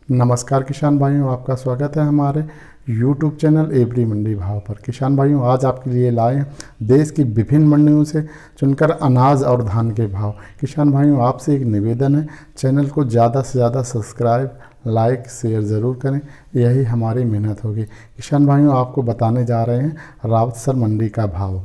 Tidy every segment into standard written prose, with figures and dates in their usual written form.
नमस्कार किसान भाइयों, आपका स्वागत है हमारे YouTube चैनल एवरी मंडी भाव पर। किसान भाइयों, आज आपके लिए लाए हैं देश की विभिन्न मंडियों से चुनकर अनाज और धान के भाव। किसान भाइयों, आपसे एक निवेदन है, चैनल को ज़्यादा से ज़्यादा सब्सक्राइब, लाइक, शेयर ज़रूर करें, यही हमारी मेहनत होगी। किसान भाइयों, आपको बताने जा रहे हैं रावतसर मंडी का भाव।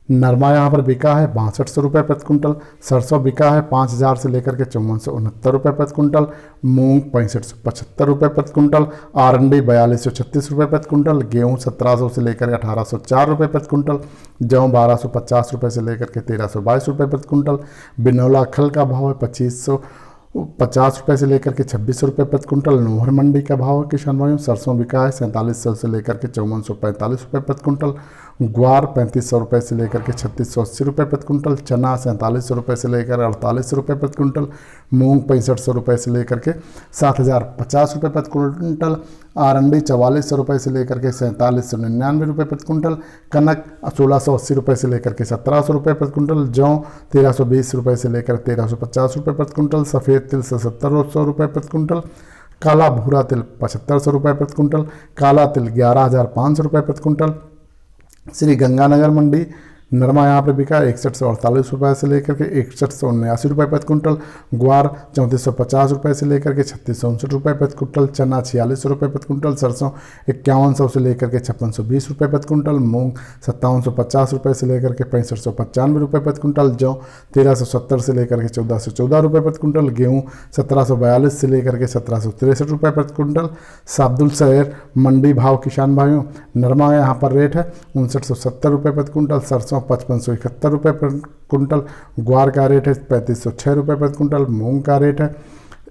नरमा यहाँ पर बिका है 6200 रुपये प्रति कुंटल। सरसों बिका है 5000 से लेकर के 5469 रुपये प्रति कुंटल। मूंग 6575 रुपये प्रति कुंटल। आरंडी 4236 रुपये प्रति कुंटल। गेहूँ 1700 से लेकर 1804 रुपये प्रति कुंटल। जौ 1250 रुपये से लेकर के 1322 रुपये प्रति कुंटल। बिनौला खल का भाव है 2550 रुपये से लेकर के 2600 रुपये प्रति कुंटल। नोहर मंडी का भाव है किसान भाइयों, सरसों बिका है 4700 से लेकर के 5445 रुपये प्रति कुंटल। ग्वार 3500 रुपये से लेकर के 3680 रुपये प्रति कुंटल। चना 4700 रुपये से लेकर 4800 रुपये प्रति कुंटल। मूंग 6500 रुपये से लेकर के 7050 रुपये प्रति कुंटल। आरंडी 4400 रुपये से लेकर के 4799 रुपये प्रति कुंटल। कनक 1680 रुपये से लेकर के 1700 रुपये प्रति कुंटल। जौ 1320 रुपये से लेकर 1350 रुपये प्रति कुंटल। सफ़ेद तिल 7700 रुपये प्रति कुंटल। काला भूरा तिल 7500 रुपये प्रति कुंटल। काला तिल 11500 रुपये प्रति कुंटल। श्री गंगानगर मंडी नरमा यहाँ पर बिका 6148 रुपये से लेकर के 6179 रुपये प्रति कुंटल। ग्वार 3450 रुपये से लेकर के 3659 रुपये प्रति कुंटल। चना 4600 रुपये प्रति कुंटल। सरसों 5100 से लेकर के 5620 रुपये प्रति कुंटल। मूंग 5750 रुपये से लेकर के 6595 रुपये प्रति कुंटल। जौ 1370 से लेकर के 1414 रुपये प्रति कुंटल। गेहूँ 1742 से लेकर के 1763 रुपये प्रति कुंटल। साब्दुल शहर मंडी भाव किसान भाइयों, नरमा यहाँ पर रेट है 5970 रुपये प्रति कुंटल। सरसों 5571 रुपये प्रति कुंटल। ग्वार का रेट है 3506 रुपये प्रति कुंटल। मूंग का रेट है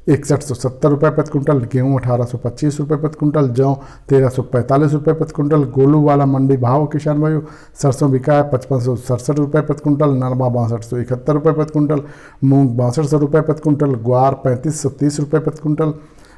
6170 रुपये प्रति कुंटल। गेहूँ 1825 रुपये प्रति कुंटल। जौ 1345 रुपये प्रति कुंटल। गोलू वाला मंडी भाव किसान भाइयों, सरसों बिका है 5567 रुपये प्रति कुंटल। नरमा 6271 रुपये प्रति कुंटल। मूंग 6200 रुपये प्रति कुंटल। ग्वार 3530 रुपये प्रति कुंटल।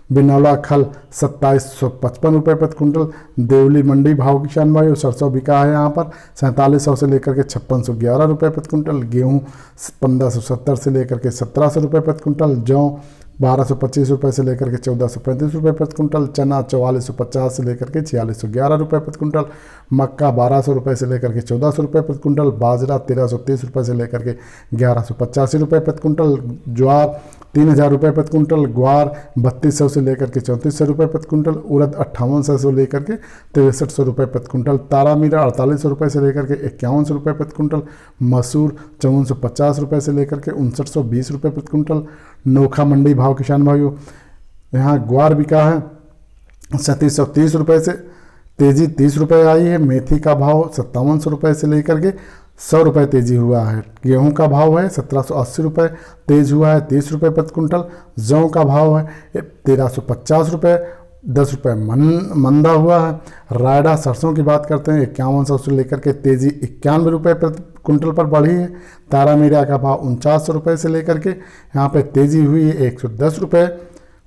बिनौला खल 2755 रुपये प्रति कुंटल। देवली मंडी भाव किसान भाइयों, सरसों बिका है यहाँ पर 4700 से लेकर के 5611 रुपये प्रति कुंटल। गेहूँ 1570 से लेकर के 1700 रुपये प्रति कुंटल। जौ 1225 रुपये से लेकर के 1435 रुपये प्रति कुंटल। चना 4450 से लेकर के 4611 रुपये प्रति कुंटल। मक्का 1200 रुपये से लेकर के 1400 रुपये प्रति कुंटल। बाजरा 1330 रुपये से लेकर के 1185 रुपये प्रति कुंटल। ज्वार 3000 रुपये प्रति कुंटल। ग्वार 3200 से लेकर के 3400 रुपये प्रति कुंटल। उड़द 5800 से लेकर के 6300 रुपये प्रति कुंटल। तारा मीरा 4800 रुपये से लेकर के 5100 रुपये प्रति कुंटल। मसूर 5450 रुपये से लेकर के 5920 रुपये प्रति कुंटल। नोखा मंडी भाव किसान भाइयों, यहाँ ग्वार बिका है 3730 रुपये से तेजी 30 रुपये आई है। मेथी का भाव 5700 रुपये से लेकर के 100 रुपये तेजी हुआ है। गेहूं का भाव है 1780 रुपये, तेज हुआ है 30 रुपये प्रति कुंटल। जौ का भाव है 1350 रुपये, 10 रुपये मंदा हुआ है। रायडा सरसों की बात करते हैं 5100 से लेकर के तेजी 91 रुपये प्रति कुंटल पर बढ़ी है। तारा मीरा का भाव 4900 रुपये से लेकर के यहाँ पे तेजी हुई है 110 रुपये।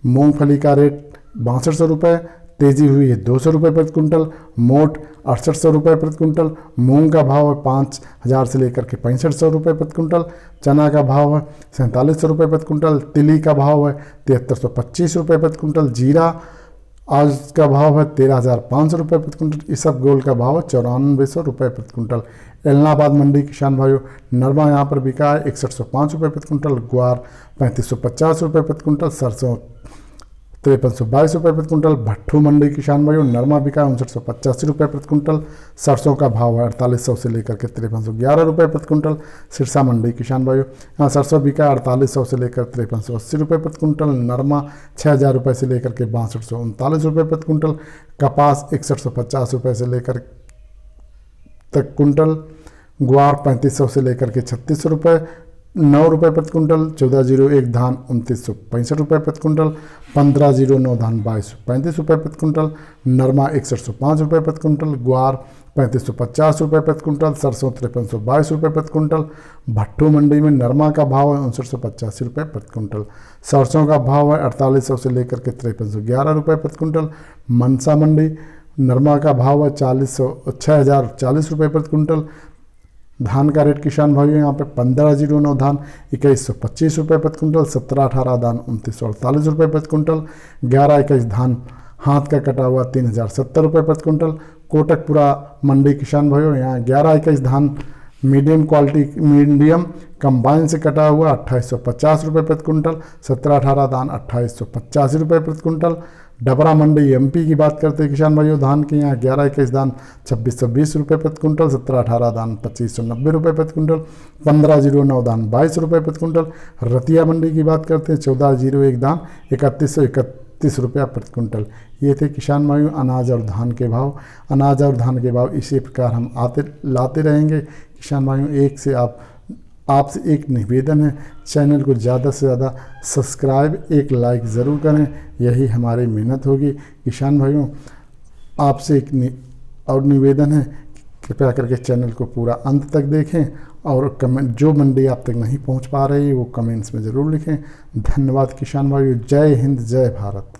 मूंगफली का रेट 6200 रुपये, तेजी हुई है 200 रुपये प्रति कुंटल। मोट 6800 रुपये प्रति कुंटल। मूंग का भाव है 5000 से लेकर के 6500 रुपये प्रति कुंटल। चना का भाव है 4700 रुपये प्रति कुंटल। तिली का भाव है 7325 रुपये प्रति कुंटल। जीरा आज का भाव है 13500 रुपये प्रति कुंटल। इसबगोल का भाव है 9400 रुपये प्रति कुंटल। इलाहाबाद मंडी किसान भाइयों, नरमा यहाँ पर बिका है 6105 रुपये प्रति कुंटल। ग्वार 3550 रुपये प्रति कुंटल। सरसों 5322 रुपये प्रति कुंटल। भट्ठू मंडी किसान भाइयों, नरमा बिका है 5985 रुपये प्रति कुंटल। सरसों का भाव है 4800 से लेकर के 5311 रुपये प्रति कुंटल। सिरसा मंडी किसान भाइयों, यहाँ सरसों बिका 4800 से लेकर 5380 रुपये प्रति कुंटल। नरमा 6000 रुपये से लेकर के 6239 रुपये प्रति कुंटल। कपास 6150 रुपये से लेकर तक कुंटल। ग्वार 3500 से लेकर के 3600 रुपये 9 रुपये प्रति कुंटल। 1401 धान 2965 रुपये प्रति कुंटल। 1509 धान 2235 रुपये प्रति कुंटल। नरमा 6105 रुपये प्रति कुंटल। ग्वार 3550 रुपये प्रति कुंटल। सरसों 5322 रुपये प्रति कुंटल। भट्ठू मंडी में नरमा का भाव है 5985 रुपये प्रति कुंटल। सरसों का भाव है 4800 से लेकर के 5311 रुपये प्रति कुंटल। मनसा मंडी नरमा का भाव है 6040 रुपये प्रति कुंटल। धान का रेट किसान भाइयों यहाँ पे 1509 धान 2125 रुपये प्रति क्विंटल, 1718 धान 2948 रुपये प्रति क्विंटल, 1121 धान हाथ का कटा हुआ 3070 रुपये प्रति क्विंटल। कोटकपुरा मंडी किसान भाइयों यहाँ 1121 धान मीडियम कंबाइन से कटा हुआ 2850 रुपये प्रति क्विंटल, 1718 धान 2885 रुपये प्रति क्विंटल। डबरा मंडी एमपी की बात करते हैं किसान भाइयों, धान के यहाँ 1121 धान 2620 रुपये प्रति क्विंटल, 1718 धान 2590 रुपये प्रति क्विंटल, 1509 धान 22 रुपये प्रति क्विंटल। रतिया मंडी की बात करते हैं 1401 धान 3131 रुपया प्रति क्विंटल। ये थे किसान भाइयों अनाज और धान के भाव। अनाज और धान के भाव इसी प्रकार हम लाते रहेंगे किसान भाइयों। आपसे एक निवेदन है, चैनल को ज़्यादा से ज़्यादा सब्सक्राइब, एक लाइक ज़रूर करें, यही हमारी मेहनत होगी किसान भाइयों। आपसे एक निवेदन है, कृपया करके चैनल को पूरा अंत तक देखें और कमेंट, जो मंडी आप तक नहीं पहुंच पा रही है वो कमेंट्स में ज़रूर लिखें। धन्यवाद किसान भाइयों। जय हिंद, जय भारत।